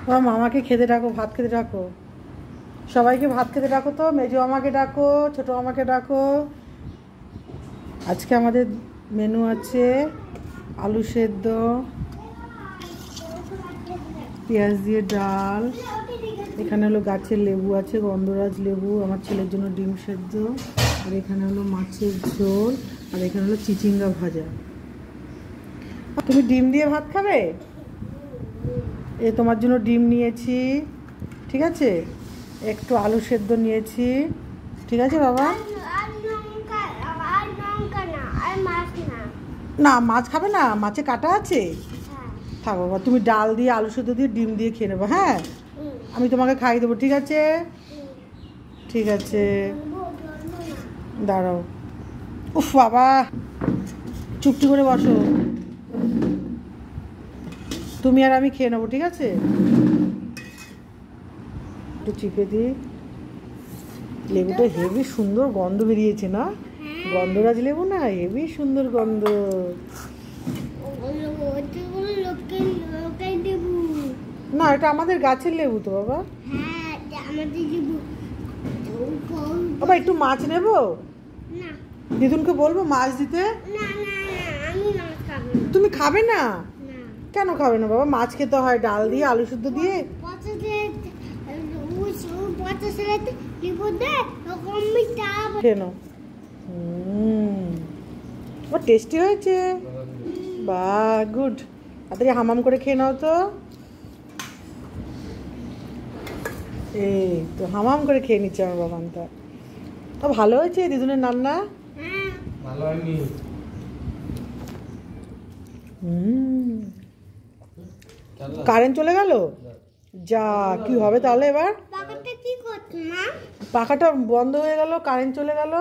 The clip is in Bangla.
তোমার মামাকে খেতে ডাকো, ভাত খেতে ডাকো, সবাইকে ভাত খেতে ডাকো। তো মেজো মামাকে ডাকো, ছোটো মামাকে ডাকো। আজকে আমাদের মেনু আছে আলু সেদ্ধ, পেঁয়াজ দিয়ে ডাল, এখানে হলো গাছের লেবু আছে, গন্ধরাজ লেবু, আমার ছেলের জন্য ডিম সেদ্ধ, আর এখানে হলো মাছের ঝোল, আর এখানে হলো চিচিঙ্গা ভাজা। তুমি ডিম দিয়ে ভাত খাবে? এ তোমার জন্য ডিম নিয়েছি, ঠিক আছে, একটু আলু সেদ্ধ নিয়েছি, ঠিক আছে বাবা? না মাছ খাবে না, মাছে কাটা আছে। থাক বাবা, তুমি ডাল দিয়ে আলু সেদ্ধ দিয়ে ডিম দিয়ে খেয়ে নেবো। হ্যাঁ, আমি তোমাকে খাইয়ে দেবো, ঠিক আছে? ঠিক আছে, দাঁড়াও। উফ বাবা, চুপটি করে বসো, তুমি আর আমি খেয়ে নেবো, ঠিক আছে? একটু চিপে দিই। লেবুটা হেবি সুন্দর গন্ধ বেরিয়েছে না? গন্ধরাজ লেবু না, হেবি সুন্দর গন্ধ। না, এটা আমাদের গাছের লেবু তো বাবা। বাবা একটু মাছ নেবো, দিদুনকে বলবো মাছ দিতে। তুমি খাবে না? কেন খাবে না বাবা? মাছ খেতে হয় ডাল দিয়ে আলু সেদ্ধ দিয়ে। টেস্টি হয়েছে, বা গুড। তাড়াতাড়ি হামাম করে খেয়ে নাও তো। এই তো হামাম করে খেয়ে নিচ্ছে আমার বাবানটা। তো ভালো হয়েছে দিদুনের রান্না? ভালো হয়নি। কারেন্ট চলে গেল, যা কি হবে তাহলে এবার? পাখাটা বন্ধ হয়ে গেল, কারেন্ট চলে গেল।